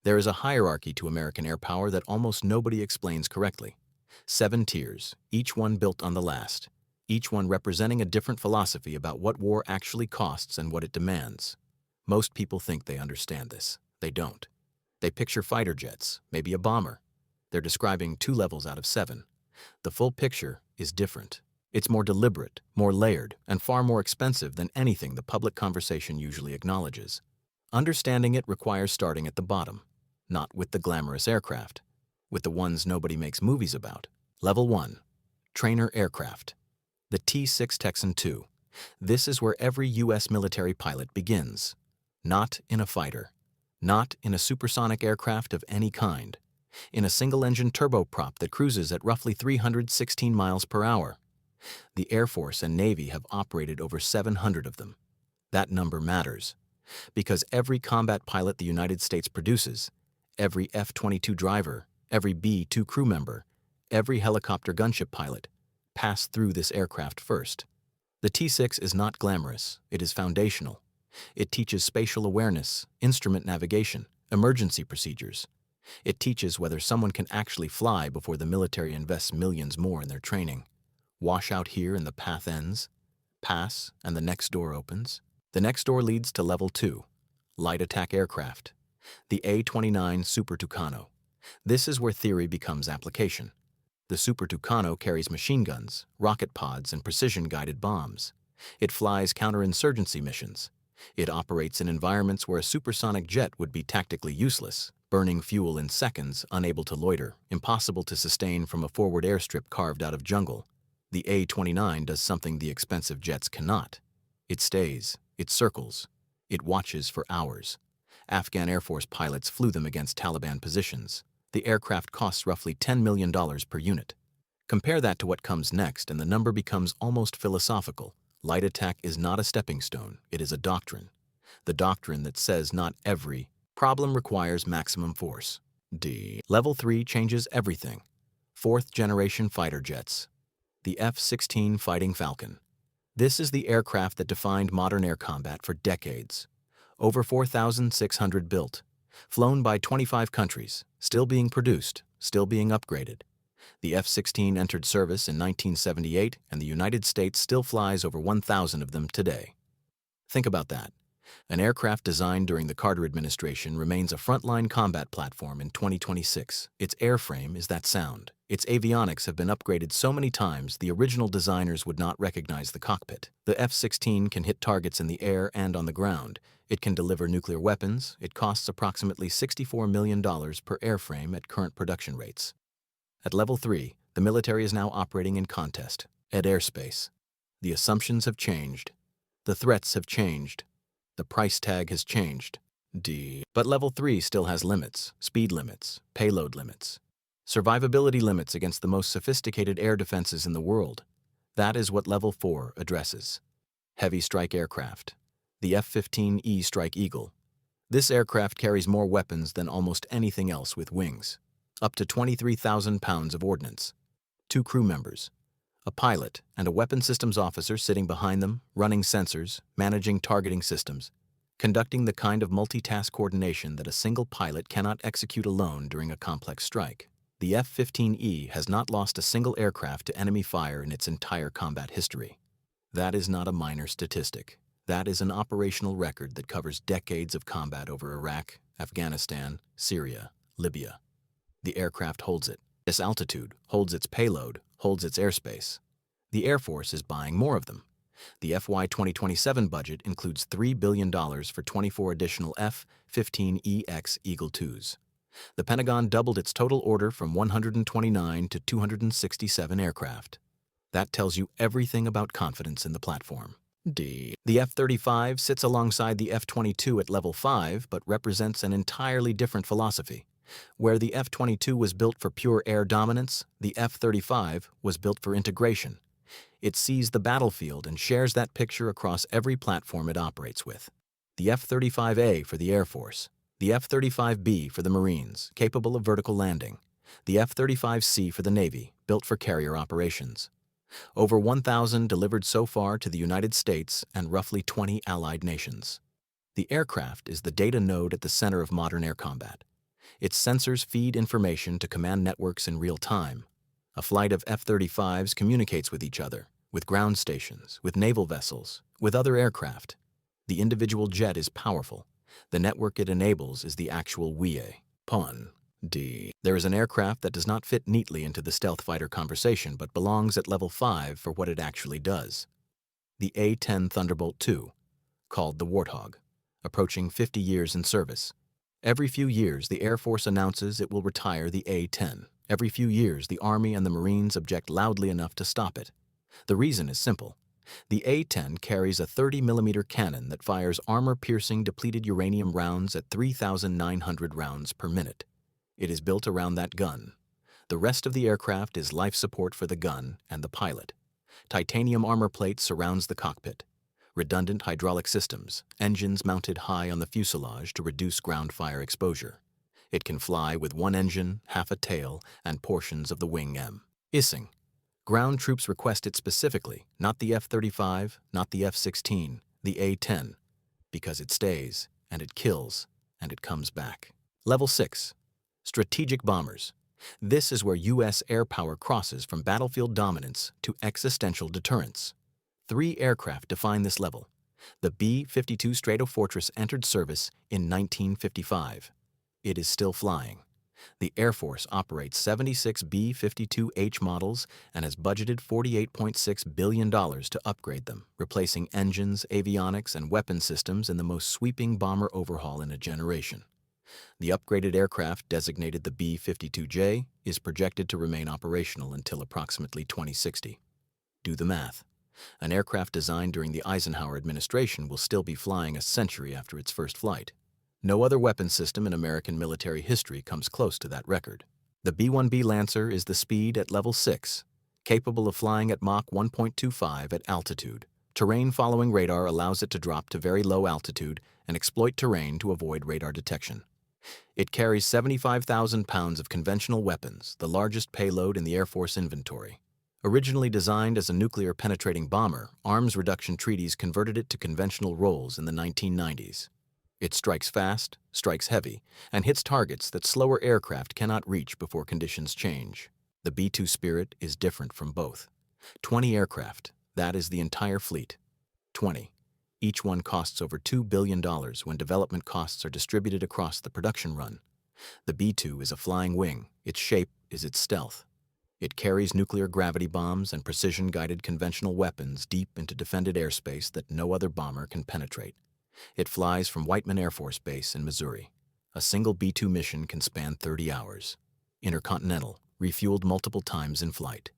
There is a hierarchy to American air power that almost nobody explains correctly. 7 tiers, each one built on the last, each one representing a different philosophy about what war actually costs and what it demands. Most people think they understand this. They don't. They picture fighter jets, maybe a bomber. They're describing 2 levels out of 7. The full picture is different. It's more deliberate, more layered, and far more expensive than anything the public conversation usually acknowledges. Understanding it requires starting at the bottom, not with the glamorous aircraft, with the ones nobody makes movies about. Level 1. Trainer aircraft. The T-6 Texan II. This is where every U.S. military pilot begins. Not in a fighter. Not in a supersonic aircraft of any kind. In a single-engine turboprop that cruises at roughly 316 miles per hour. The Air Force and Navy have operated over 700 of them. That number matters, because every combat pilot the United States produces, every F-22 driver, every B-2 crew member, every helicopter gunship pilot, passed through this aircraft first. The T-6 is not glamorous, it is foundational. It teaches spatial awareness, instrument navigation, emergency procedures. It teaches whether someone can actually fly before the military invests millions more in their training. Wash out here and the path ends. Pass and the next door opens. The next door leads to Level 2, light attack aircraft. The A-29 Super Tucano. This is where theory becomes application. The Super Tucano carries machine guns, rocket pods, and precision-guided bombs. It flies counterinsurgency missions. It operates in environments where a supersonic jet would be tactically useless, burning fuel in seconds, unable to loiter, impossible to sustain from a forward airstrip carved out of jungle. The A-29 does something the expensive jets cannot. It stays, it circles, it watches for hours. Afghan Air Force pilots flew them against Taliban positions. The aircraft costs roughly $10 million per unit. Compare that to what comes next and the number becomes almost philosophical. Light attack is not a stepping stone, it is a doctrine. The doctrine that says not every problem requires maximum force. Level 3 changes everything. 4th generation fighter jets. The F-16 Fighting Falcon. This is the aircraft that defined modern air combat for decades. Over 4,600 built, flown by 25 countries, still being produced, still being upgraded. The F-16 entered service in 1978, and the United States still flies over 1,000 of them today. Think about that. An aircraft designed during the Carter administration remains a frontline combat platform in 2026. Its airframe is that sound. Its avionics have been upgraded so many times the original designers would not recognize the cockpit. The F-16 can hit targets in the air and on the ground. It can deliver nuclear weapons. It costs approximately $64 million per airframe at current production rates. At Level 3, the military is now operating in contest, at airspace. The assumptions have changed. The threats have changed. The price tag has changed. But Level 3 still has limits, speed limits, payload limits, survivability limits against the most sophisticated air defenses in the world. That is what Level 4 addresses. Heavy strike aircraft. The F-15E Strike Eagle. This aircraft carries more weapons than almost anything else with wings. Up to 23,000 pounds of ordnance. 2 crew members. A pilot and a weapon systems officer sitting behind them, running sensors, managing targeting systems, conducting the kind of multitask coordination that a single pilot cannot execute alone during a complex strike. The F-15E has not lost a single aircraft to enemy fire in its entire combat history. That is not a minor statistic. That is an operational record that covers decades of combat over Iraq, Afghanistan, Syria, Libya. The aircraft holds it. This altitude holds its payload, holds its airspace. The Air Force is buying more of them. The FY 2027 budget includes $3 billion for 24 additional F-15EX Eagle IIs. The Pentagon doubled its total order from 129 to 267 aircraft. That tells you everything about confidence in the platform. The F-35 sits alongside the F-22 at Level 5 but represents an entirely different philosophy. Where the F-22 was built for pure air dominance, the F-35 was built for integration. It sees the battlefield and shares that picture across every platform it operates with. The F-35A for the Air Force, the F-35B for the Marines, capable of vertical landing, the F-35C for the Navy, built for carrier operations. Over 1,000 delivered so far to the United States and roughly 20 allied nations. The aircraft is the data node at the center of modern air combat. Its sensors feed information to command networks in real time. A flight of F-35s communicates with each other, with ground stations, with naval vessels, with other aircraft. The individual jet is powerful. The network it enables is the actual WIA. Pon. D. There is an aircraft that does not fit neatly into the stealth fighter conversation but belongs at level 5 for what it actually does. The A-10 Thunderbolt II, called the Warthog, approaching 50 years in service. Every few years, the Air Force announces it will retire the A-10. Every few years, the Army and the Marines object loudly enough to stop it. The reason is simple. The A-10 carries a 30mm cannon that fires armor-piercing depleted uranium rounds at 3,900 rounds per minute. It is built around that gun. The rest of the aircraft is life support for the gun and the pilot. Titanium armor plate surrounds the cockpit. Redundant hydraulic systems, engines mounted high on the fuselage to reduce ground fire exposure. It can fly with one engine, half a tail, and portions of the wing M. Issing. Ground troops request it specifically, not the F-35, not the F-16, the A-10, because it stays, and it kills, and it comes back. Level 6. Strategic bombers. This is where U.S. air power crosses from battlefield dominance to existential deterrence. 3 aircraft define this level. The B-52 Stratofortress entered service in 1955. It is still flying. The Air Force operates 76 B-52H models and has budgeted $48.6 billion to upgrade them, replacing engines, avionics, and weapon systems in the most sweeping bomber overhaul in a generation. The upgraded aircraft, designated the B-52J, is projected to remain operational until approximately 2060. Do the math. An aircraft designed during the Eisenhower administration will still be flying a century after its first flight. No other weapon system in American military history comes close to that record. The B-1B Lancer is the speed at level 6, capable of flying at Mach 1.25 at altitude. Terrain-following radar allows it to drop to very low altitude and exploit terrain to avoid radar detection. It carries 75,000 pounds of conventional weapons, the largest payload in the Air Force inventory. Originally designed as a nuclear-penetrating bomber, arms reduction treaties converted it to conventional roles in the 1990s. It strikes fast, strikes heavy, and hits targets that slower aircraft cannot reach before conditions change. The B-2 Spirit is different from both. 20 aircraft, that is the entire fleet. 20. Each one costs over $2 billion when development costs are distributed across the production run. The B-2 is a flying wing. Its shape is its stealth. It carries nuclear gravity bombs and precision-guided conventional weapons deep into defended airspace that no other bomber can penetrate. It flies from Whiteman Air Force Base in Missouri. A single B-2 mission can span 30 hours. Intercontinental, refueled multiple times in flight.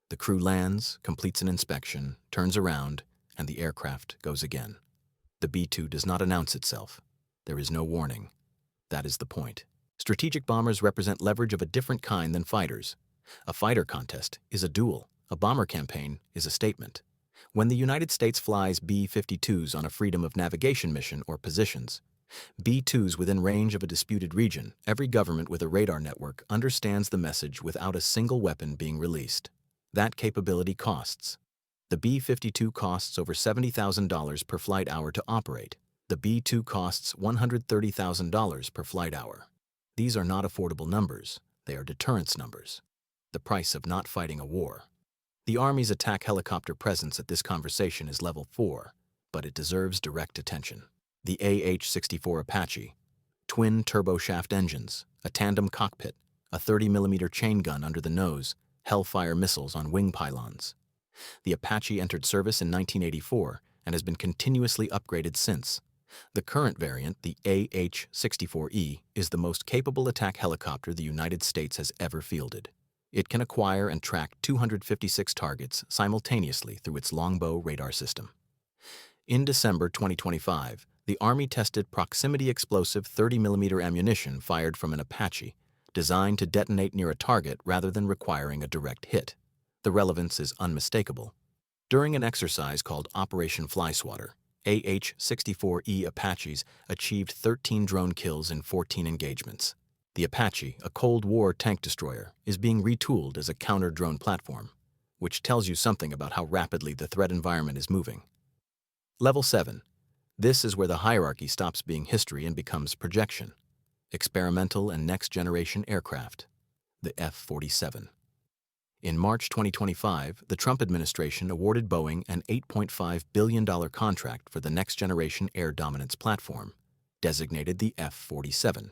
The crew lands, completes an inspection, turns around, and the aircraft goes again. The B-2 does not announce itself. There is no warning. That is the point. Strategic bombers represent leverage of a different kind than fighters. A fighter contest is a duel. A bomber campaign is a statement. When the United States flies B-52s on a freedom of navigation mission or positions, B-2s within range of a disputed region, every government with a radar network understands the message without a single weapon being released. That capability costs. The B-52 costs over $70,000 per flight hour to operate. The B-2 costs $130,000 per flight hour. These are not affordable numbers. They are deterrence numbers. The price of not fighting a war. The Army's attack helicopter presence at this conversation is level 4, but it deserves direct attention. The AH-64 Apache. Twin turboshaft engines, a tandem cockpit, a 30mm chain gun under the nose, Hellfire missiles on wing pylons. The Apache entered service in 1984 and has been continuously upgraded since. The current variant, the AH-64E, is the most capable attack helicopter the United States has ever fielded. It can acquire and track 256 targets simultaneously through its longbow radar system. In December 2025, the Army tested proximity explosive 30mm ammunition fired from an Apache, designed to detonate near a target rather than requiring a direct hit. The relevance is unmistakable. During an exercise called Operation Flyswatter, AH-64E Apaches achieved 13 drone kills in 14 engagements. The Apache, a Cold War tank destroyer, is being retooled as a counter-drone platform, which tells you something about how rapidly the threat environment is moving. Level 7. This is where the hierarchy stops being history and becomes projection. Experimental and next-generation aircraft, the F-47. In March 2025, the Trump administration awarded Boeing an $8.5 billion contract for the next-generation air dominance platform, designated the F-47.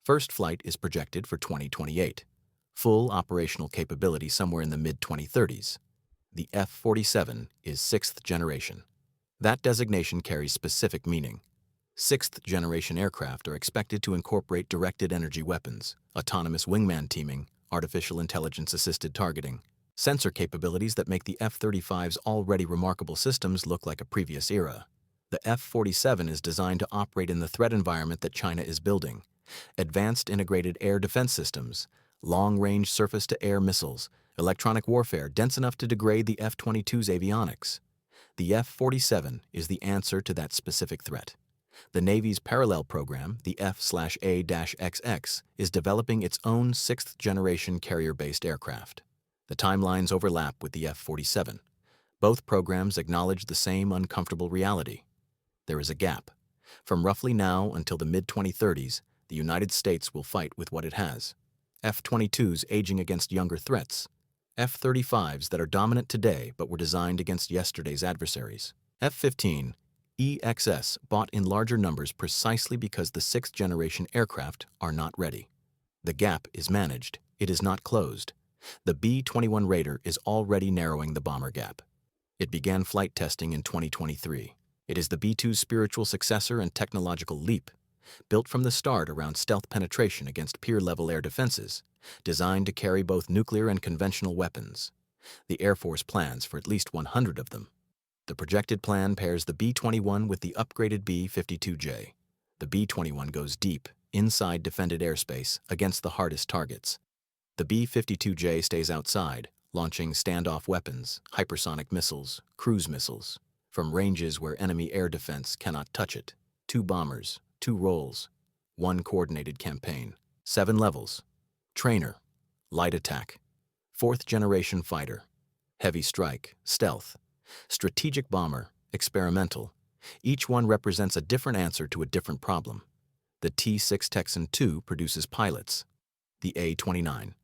First flight is projected for 2028. Full operational capability somewhere in the mid-2030s. The F-47 is sixth generation. That designation carries specific meaning. Sixth-generation aircraft are expected to incorporate directed energy weapons, autonomous wingman teaming, artificial intelligence-assisted targeting, sensor capabilities that make the F-35's already remarkable systems look like a previous era. The F-47 is designed to operate in the threat environment that China is building. Advanced integrated air defense systems, long-range surface-to-air missiles, electronic warfare dense enough to degrade the F-22's avionics. The F-47 is the answer to that specific threat. The Navy's parallel program, the F/A-XX, is developing its own sixth-generation carrier-based aircraft. The timelines overlap with the F-47. Both programs acknowledge the same uncomfortable reality. There is a gap. From roughly now until the mid-2030s, the United States will fight with what it has. F-22s aging against younger threats. F-35s that are dominant today but were designed against yesterday's adversaries. F-15E XS bought in larger numbers precisely because the sixth-generation aircraft are not ready. The gap is managed. It is not closed. The B-21 Raider is already narrowing the bomber gap. It began flight testing in 2023. It is the B-2's spiritual successor and technological leap, built from the start around stealth penetration against peer-level air defenses, designed to carry both nuclear and conventional weapons. The Air Force plans for at least 100 of them. The projected plan pairs the B-21 with the upgraded B-52J. The B-21 goes deep, inside defended airspace, against the hardest targets. The B-52J stays outside, launching standoff weapons, hypersonic missiles, cruise missiles, from ranges where enemy air defense cannot touch it. 2 bombers, 2 roles, 1 coordinated campaign, 7 levels. Trainer, light attack, 4th-generation fighter, heavy strike, stealth, strategic bomber, experimental. Each one represents a different answer to a different problem. The T-6 Texan II produces pilots. The A-29.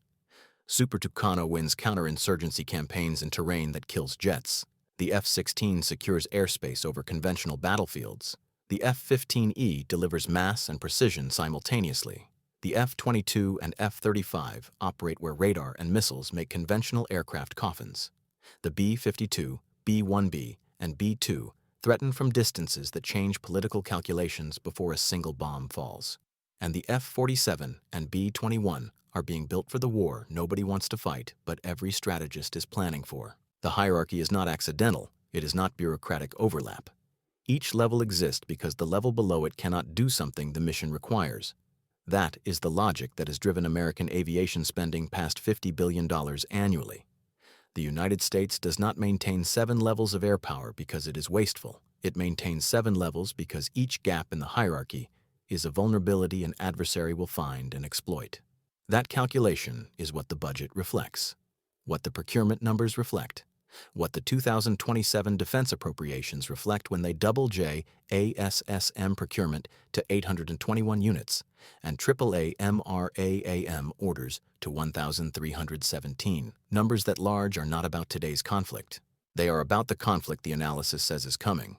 Super Tucano wins counterinsurgency campaigns in terrain that kills jets. The F-16 secures airspace over conventional battlefields. The F-15E delivers mass and precision simultaneously. The F-22 and F-35 operate where radar and missiles make conventional aircraft coffins. The B-52, B-1B, and B-2 threaten from distances that change political calculations before a single bomb falls. And the F-47 and B-21 are being built for the war nobody wants to fight, but every strategist is planning for. The hierarchy is not accidental. It is not bureaucratic overlap. Each level exists because the level below it cannot do something the mission requires. That is the logic that has driven American aviation spending past $50 billion annually. The United States does not maintain 7 levels of air power because it is wasteful. It maintains 7 levels because each gap in the hierarchy is a vulnerability an adversary will find and exploit. That calculation is what the budget reflects, what the procurement numbers reflect, what the 2027 defense appropriations reflect when they double JASSM procurement to 821 units and AAA MRAAM orders to 1,317. Numbers that large are not about today's conflict. They are about the conflict the analysis says is coming.